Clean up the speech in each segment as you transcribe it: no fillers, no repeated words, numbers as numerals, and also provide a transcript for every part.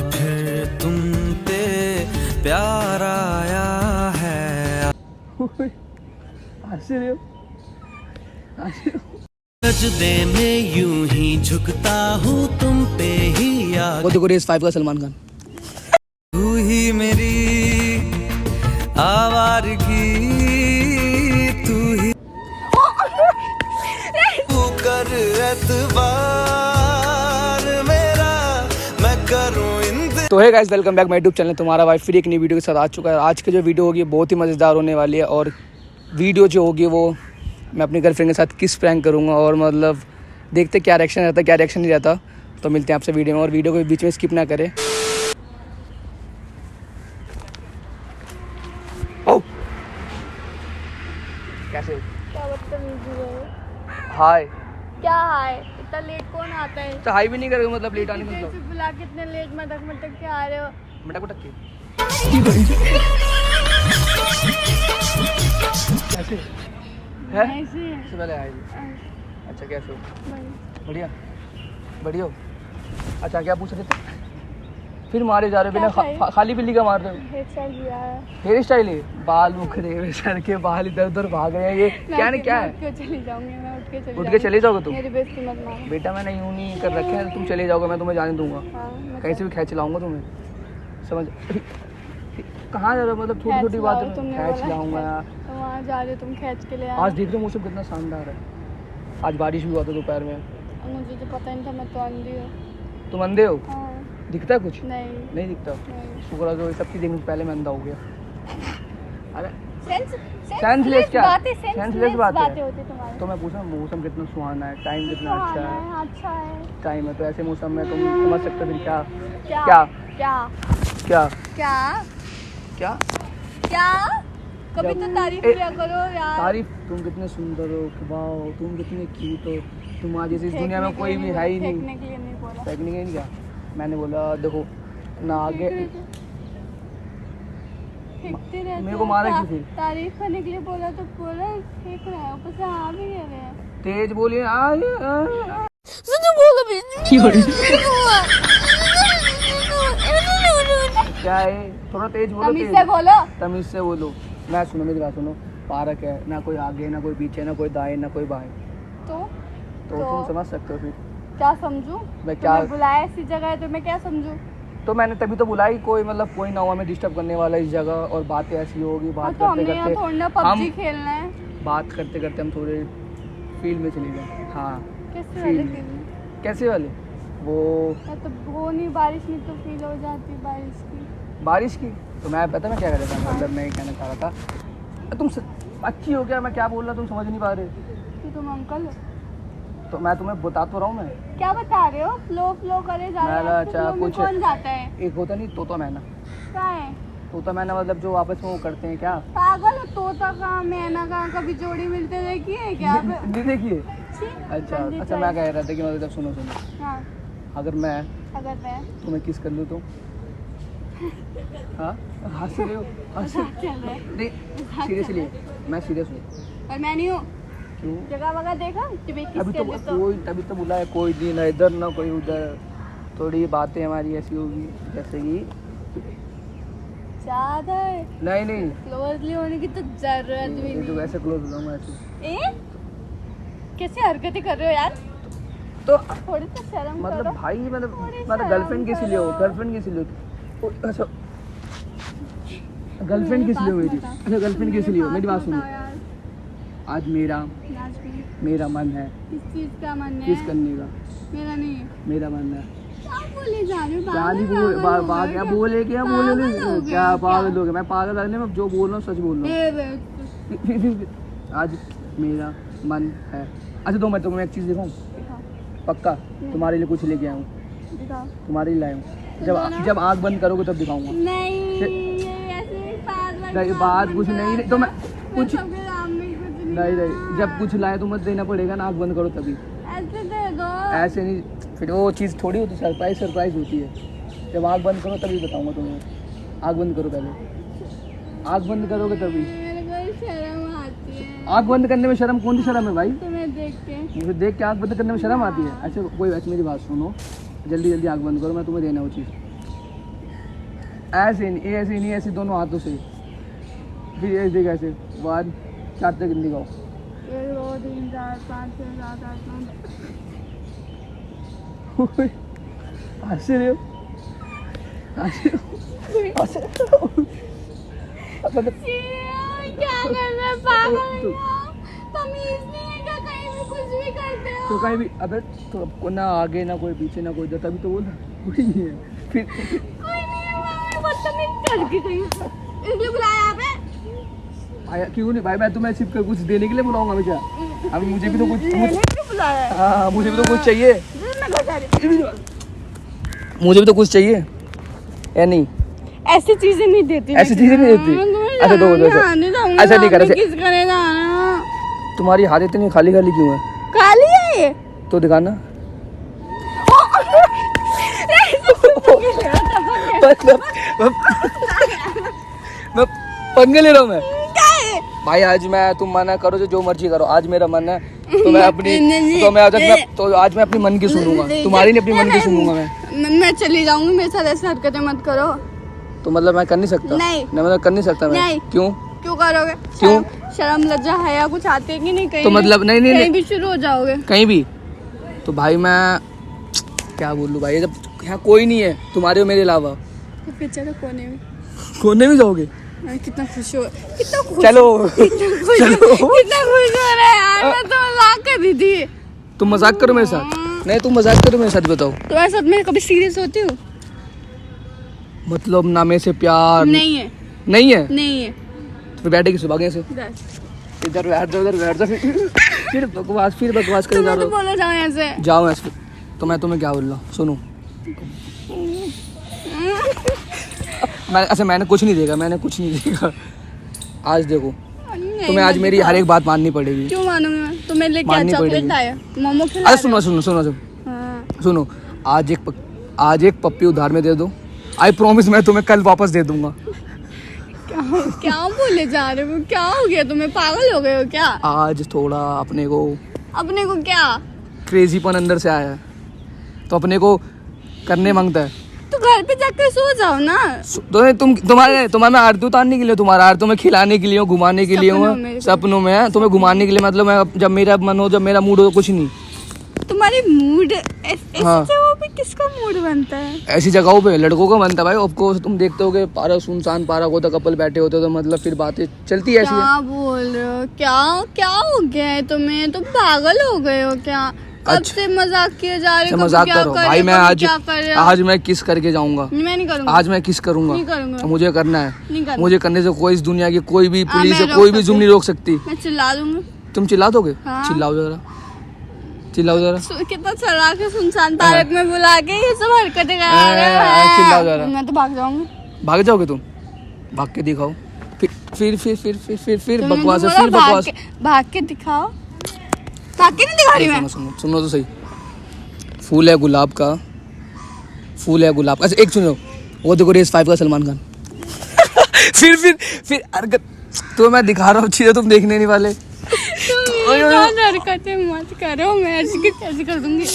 फिर तुम पे प्यार आया है। सजदे में यूं ही झुकता हूँ तुम पे ही याद। वो देखो रेस 5 का सलमान खान। तू ही मेरी आवारगी, तू ही तू कर एतबार मेरा, मैं करूँ इंतजार। तो है guys, welcome back my YouTube channel. तुम्हारा भाई फिर एक नई वीडियो के साथ आ चुका है। आज की जो वीडियो होगी बहुत ही मज़ेदार होने वाली है। और वीडियो जो होगी वो मैं अपनी गर्लफ्रेंड के साथ किस प्रैंक करूँगा, और मतलब देखते क्या रिएक्शन रहता है क्या रिएक्शन नहीं रहता। तो मिलते हैं आपसे वीडियो में, और वीडियो को बीच में स्किप ना करें। कैसे हो? क्या बदतमीजी है। हाय। क्या हाय, इतना लेट कौन आता है? तो हाई भी नहीं करेगा मतलब लेट आने का मतलब। बुला के इतने लेट मटक मटक के आ रहे हो। मटक मटक के कैसे है? ऐसे इससे पहले आए थे। अच्छा कैसे हो? बढ़िया बढ़िया हो। अच्छा क्या पूछ रहे थे? फिर मारे जा रहे हो बिना खाली बिल्ली का मार रहे हो। हेयर स्टाइल किया है। हेयर स्टाइल है, बाल उखड़े हुए, सर के बाल इधर उधर भाग रहे हैं। ये क्या नहीं क्या है? उठ के चली जाऊंगी मैं, उठ के चले जाओगे तुम? मेरी बेइज्जती मत मारो बेटा मैंने यूं नहीं कर रखे हैं, तुम चले जाओगे मैं तुम्हें जाने दूंगा। मैं कैसे भी खींच लाऊंगा तुम्हें, समझ? कहाँ जा रहे हो? मतलब छोटी छोटी बात में खींच लाऊंगा यार। तो वहाँ जा रहे हो तुम, खींच के ले आए। आज देख रहे हो मौसम कितना शानदार है। आज बारिश भी हुआ था दोपहर में। मुझे तो पता नहीं था, मैं तो अंधी हूँ। तुम अंधे हो? हाँ। दिखता है कुछ? नहीं दिखता। नहीं। शुक्र है जो सब चीज़ देखने से पहले मैं अंधा हो गया। अरे सेंसलेस क्या? बातें सेंसलेस बातें होती तुम्हारी। तो मैं पूछा मौसम कितना सुहाना है, टाइम कितना अच्छा है। अच्छा है टाइम है तो ऐसे मौसम में तुम समझ सकते हो फिर क्या क्या क्या क्या क्या क्या क्या क्या कभी तो तारीफ किया करो यार। तारीफ? तुम कितने सुंदर हो, वाह तुम कितने क्यूट हो। तुम्हारी जैसी इस दुनिया में कोई भी है ही नहीं। फेंकने के लिए नहीं बोला। फेंकने के लिए नहीं क्या? मैंने बोला देखो ना आगे फेंकते रहते मेरे को मारा क्यों फिर? तारीफ करने के लिए बोला तो बोला फेंक रहा है, ऊपर से हाँ भी कह रहे हैं। तेज बोलिए। क्या है? थोड़ा तेज बोलो। तमीज से बोलो। तमीज से बोलो। मैं सुनो, मेरी बात सुनो। पार्क है ना, कोई आगे ना कोई पीछे, ना कोई दाएं ना कोई बाएं। तो तुम समझ सकते हो फिर क्या समझूं? मैं क्या बुलाया ऐसी जगह है तो मैं क्या समझूं? तो मैंने तभी तो बुलाई, कोई मतलब कोई ना हुआ मैं डिस्टर्ब करने वाला इस जगह। और बातें ऐसी होगी, बात तो हमने करते यहाँ थोड़ी ना करते PUBG खेलना है। बात करते करते हम थोड़े फील्ड में चले गए। हाँ कैसे वाले फील्ड फील? कैसे वाले? वो तो वो नहीं, बारिश में तो फील हो जाती बारिश की। तो मैं पता मैं क्या कर रहा था, मतलब मैं कहना चाह रहा था तुम अच्छी हो क्या? मैं क्या बोल रहा तुम समझ नहीं पा रहे? कि तुम अंकल हो। तो मैं तुम्हें बता तो रहा हूँ। मैं क्या बता रहे हो? फ्लो करे जा रहे हो। अच्छा कुछ कौन जाता है? एक होता नहीं तोता मैना। क्या है तोता मैना? मतलब जो आपस में वो करते हैं क्या? पागल हो? तोता कहाँ मैना कहाँ? कभी जोड़ी मिलते देखी है क्या? नहीं देखिए। छी, अच्छा गंदी अच्छा मैं कह रहा था कि मतलब सुनो हाँ, अगर मैं तुम्हें किस कर लूँ तो? हाँ हंस रहे हो? चल रहा है। नहीं सीरियसली मैं सीरियस हूँ। पर मैं नहीं हूँ। क्यों? जगह वगह देखा अभी तो कोई तभी तो बुला है, कोई दिन ना इधर ना कोई उधर। थोड़ी बातें हमारी ऐसी होगी जैसे कि चादर नहीं क्लोजली होने की तो जरूरत भी ये तो नहीं। ऐसे क्लोज हो जाऊंगा ऐसे। कैसी हरकतें कर रहे हो यार? तो थोड़ी तो शर्म मतलब करो। भाई मतलब शर्म गर्लफ्रेंड किस लिए हो? करो। गर्लफ्रेंड किस लिए हो? अच्छा गर्लफ्रेंड किस लिए हो मेरी? अच्छा गर्लफ्रेंड किस लिए हो? मेरी बात सुनो। आज मेरा मन है। किस चीज का मन है? किस करने का? मेरा नहीं है। मेरा मन है। क्या बोले जा रहे हो? क्या नहीं बोले क्या पागल हो गए? मैं पागल लगने में जो बोल रहा हूँ सच बोल रहा हूँ। आज मेरा मन है। अच्छा 2 मिनट तुम्हें एक चीज़ दिखाऊँ? पक्का तुम्हारे लिए कुछ लेके आया हूँ। तुम्हारे लिए लाया हूँ। जब आँख बंद करोगे तब दिखाऊंगा। नहीं बात कुछ नहीं तो मैं कुछ नहीं जब कुछ लाए तो मत देना पड़ेगा ना, आँख बंद करो तभी। ऐसे दे दो। ऐसे नहीं, फिर वो चीज़ थोड़ी होती, सरप्राइज होती है। जब आँख बंद करो तभी बताऊंगा तुम्हें। आँख बंद करो पहले, आँख बंद करोगे तभी। मेरे को शर्म आती है। आँख बंद करने में शर्म? कौन सी शर्म है भाई? तुम्हें देख के। मुझे देख के आँख बंद करने में शर्म आती है? अच्छा कोई बात, मेरी बात सुनो, जल्दी आँख बंद करो, मैं तुम्हें देना वो चीज़। ऐसे नहीं ऐसे दोनों हाथों से, फिर ऐसे कैसे 1 4 तक गिनती गाओ। 1 2 3 4 5 6 7 8 9। हंस रहे हो क्या कर रहे हैं पागल हो? तमीज नहीं है क्या? कहीं भी कुछ भी करते हो। तो कहीं भी अबे तो आपको ना आगे ना कोई पीछे ना कोई इधर, तभी तो बोल कोई नहीं है। फिर कोई नहीं है, मैं बदतमीज करके गई इसलिए बुलाया आपने। आया क्यों नहीं भाई, मैं तुम्हें सिर्फ कुछ देने के लिए बुलाऊंगा मैं क्या? अब मुझे भी तो कुछ बुलाया है। हाँ मुझे भी तो कुछ चाहिए, मैं बता रही मुझे भी तो कुछ चाहिए या नहीं? ऐसी चीजें नहीं देती, ऐसी चीजें नहीं देती। अच्छा दो ऐसा नहीं कर, किस करेगा? तुम्हारी हाथ इतनी खाली खाली क्यों है? काली है ये तो दिखाना। मैं पंगे ले रहा हूँ मैं भाई। आज मैं तुम मना करो जो मर्जी करो, आज मेरा मन है तो मैं अपनी तो आज मैं अपनी मन की सुनूंगा, तुम्हारी नहीं अपनी मन की सुनूंगा मैं चली जाऊंगी। मेरे साथ ऐसी हरकतें मत करो। तो मतलब मैं कर नहीं सकता? नहीं मतलब कर नहीं सकता मैं? नहीं। क्यों करोगे? क्यों? शर्म लज्जा हया कुछ आते है कि नहीं? कहीं तो मतलब नहीं कहीं भी शुरू हो जाओगे कहीं भी। तो भाई मैं क्या बोलूं भाई, जब यहाँ कोई नहीं है तुम्हारे और मेरे अलावा, तो फिर चलो कोने में जाओगे? कितना खुश हो, कितना खुश, चलो कितना खुश हो रहा है यार। मैं तो मजाक कर रही थी। तुम मजाक करो मेरे साथ? नहीं तुम मजाक करो मेरे साथ, बताओ। तुम्हारे साथ मैं कभी सीरियस होती हूँ? मतलब ना मेरे से प्यार नहीं है। नहीं है? नहीं है। तो फिर बैठे किस भागे से? इधर बैठ जाओ, उधर बैठ जाओ, फिर बकवास कर जा रहे हो। बोलो जाओ यहाँ से। जाओ ऐसे। तो मैं तुम्हें क्या बोल रहा हूँ सुनो। मैंने कुछ नहीं देखा, आज देखो तुम्हें आज मेरी हर एक बात माननी पड़ेगी। क्यों मानूंगी मैं? तुम्हें लेके क्या चॉकलेट लाया, मोमो खिला? अरे सुनो, आज एक पप्पी उधार में दे दो, आई प्रॉमिस मैं तुम्हें कल वापस दे दूंगा। क्या बोले जा रहे हो? क्या हो गया तुम्हें? पागल हो गए हो क्या? आज थोड़ा अपने को क्या क्रेजीपन अंदर से आया है, तो अपने को करने मांगता है। तो घर पे जाकर सो जाओ ना। तो तुम्हारे मैं आरती उतारने के लिए, तुम्हारा आरती में खिलाने के लिए, घुमाने के लिए, सपनों में है तुम्हें घुमाने के लिए। मतलब मैं जब मेरा मन हो, जब मेरा मूड हो, कुछ नहीं। तुम्हारी मूड हाँ। जगहों पे किसका मूड बनता है? ऐसी जगहों पे लड़कों का बनता है भाई। आपको तुम देखते हो पारा सुनसान पार्क होता, कपल बैठे होते, तो मतलब फिर बातें चलती है ऐसी। क्या बोल रहे हो? क्या हो गया है तुम्हें? तुम पागल हो गए हो क्या? कब से मजाक किए जा रहे हो? मजाक करो भाई। मैं आज मैं किस करके जाऊंगा? मैं नहीं करूंगा। आज मैं किस करूंगा? नहीं करूंगा। मुझे करना है। नहीं करना। मुझे करने से कोई इस दुनिया की कोई भी पुलिस या कोई भी जुर्म नहीं रोक सकती। मैं चिल्ला दूंगी। तुम चिल्ला दोगे? हाँ। चिल्लाओ जरा। कितना चला के सुनसान पार्क में बुला के ये सब हरकतें करा रहे हो। चिल्लाओ जरा। मैं तो भाग जाऊंगी। भाग जाओगे तुम? भाग के दिखाओ। फिर बकवास है, फिर बकवास। भाग के दिखाओ। भाग के नहीं दिखा रही मैं। सुनो तो सही। फूल है गुलाब का। अच्छा एक सुनो, वो देखो रेस 5 का सलमान खान। फिर हरकत तो मैं दिखा रहा हूँ, चीजें तुम देखने नहीं वाले। हरकतें मत करो, मैं ऐसे कर दूंगी।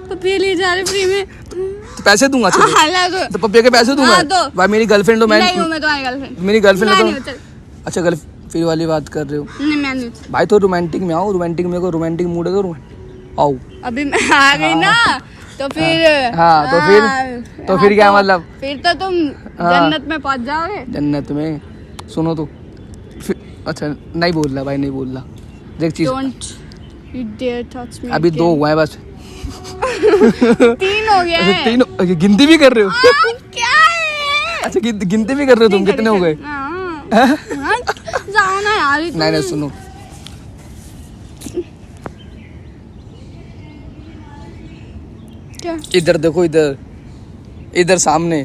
पप्पी ले जा रहे फ्री में, तो पैसे दूंगा। तो पप्पी के पैसे दूंगा भाई। मेरी गर्लफ्रेंड हो, मैं तुम्हारी गर्लफ्रेंड। मेरी गर्लफ्रेंड। अच्छा फिर वाली बात कर रहे हो? नहीं मैं नहीं। भाई तो रोमांटिक में आओ, रोमांटिक मूड है तो आओ। अभी मैं आ गई ना, तो फिर तो फिर क्या मतलब? फिर तो तुम जन्नत में पहुंच जाओगे। जन्नत में सुनो तो अच्छा नहीं बोल रहा भाई, नहीं बोल रहा। देख चीज You dare touch me अभी again. 2 हुआ है बस। 3 हो गया है। 3 गिनती भी कर रहे हो? क्या है? अच्छा गिनती भी कर रहे हो तुम? कितने हो गए? जाओ ना यार। नहीं सुनो, क्या? इधर देखो, इधर सामने।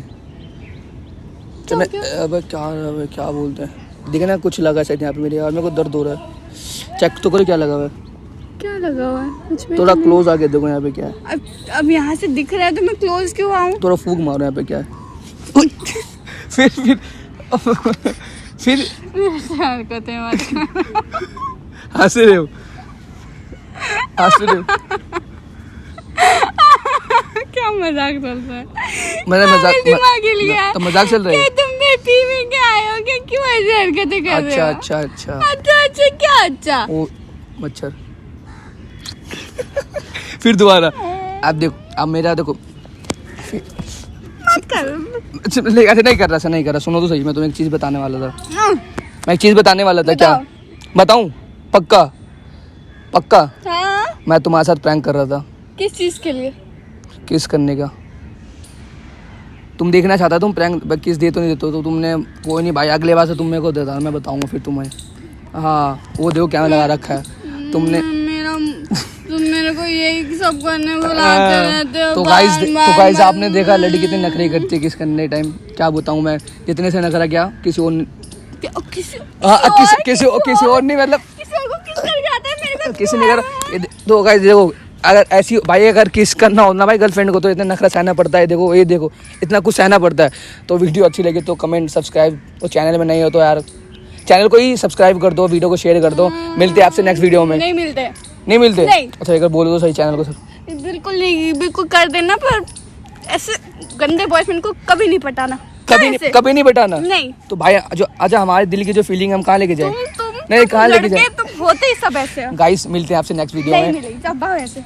अब क्या बोलते हैं, देखना कुछ लगा शायद यहाँ पे मेरे यार। मेरे को दर्द हो रहा है, चेक तो करो क्या लगा हुआ है। क्या लगा हुआ है? कुछ भी थोड़ा क्लोज आके देखो यहाँ पे क्या है। अब यहाँ से दिख रहा है तो मैं क्लोज क्यों आऊँ? थोड़ा फूक मारो यहाँ पे क्या है। फिर हरकतें मत। हंस रहे हो? क्या मजाक चल रहा है? मैंने दिमाग हिल गया। तो मजाक चल रहा है। तुम बेटी में क्या आए हो? क्यों ऐसी हरकतें कर रहे हो? अच्छा अच्छा अच्छा क्या अच्छा? ओ मच्छर। फिर दोबारा। अब देखो, अब मेरा देखो। मत कर। ऐसे नहीं कर रहा। सुनो तो सही, मैं तुम्हें एक चीज बताने वाला था। मैं एक चीज बताने वाला था। क्या बताऊं? पक्का हाँ? मैं तुम्हारे साथ प्रैंक कर रहा था। किस चीज के लिए? किस करने का। तुम देखना चाहता, तुम प्रैंक किस दे तो नहीं देते तो तुमने। कोई नहीं भाई, अगले बार से तुम मेरे को देता, मैं बताऊंगा फिर तुम्हें। हाँ वो देखो क्या लगा रखा है तुमने। तुम मेरे को यही सब करने बुलाते रहते हो। तो गाइस आपने देखा लड़की कितनी नखरे करती है किस करने टाइम। क्या बताऊं मैं, जितने से नखरा क्या किसी और किसी और नहीं, मतलब किसी ने कर। तो गाइस देखो, अगर ऐसी भाई अगर किस करना हो ना भाई गर्लफ्रेंड को, तो इतना नखरा सहना पड़ता है। देखो ये देखो, इतना कुछ सहना पड़ता है। तो वीडियो अच्छी लगी तो कमेंट सब्सक्राइब, और चैनल में नहीं हो तो यार चैनल को ही सब्सक्राइब कर दो, वीडियो को शेयर कर दो। मिलते हैं आपसे नेक्स्ट वीडियो में। नहीं मिलते नहीं। अच्छा एक बार बोलो तो सही चैनल को सर। बिल्कुल कर देना, पर ऐसे गंदे बॉयफ्रेंड को कभी नहीं पटाना। कभी नहीं बटाना। नहीं तो भाई जो अच्छा हमारे दिल की जो फीलिंग हम कहाँ लेके जाए। तुम नहीं कहाँ लेके जाए। तुम होते ही सब ऐसे हो। गाइस मिलते हैं आपसे नेक्स्ट वीडियो में। नहीं मिलेगी, जब ऐसे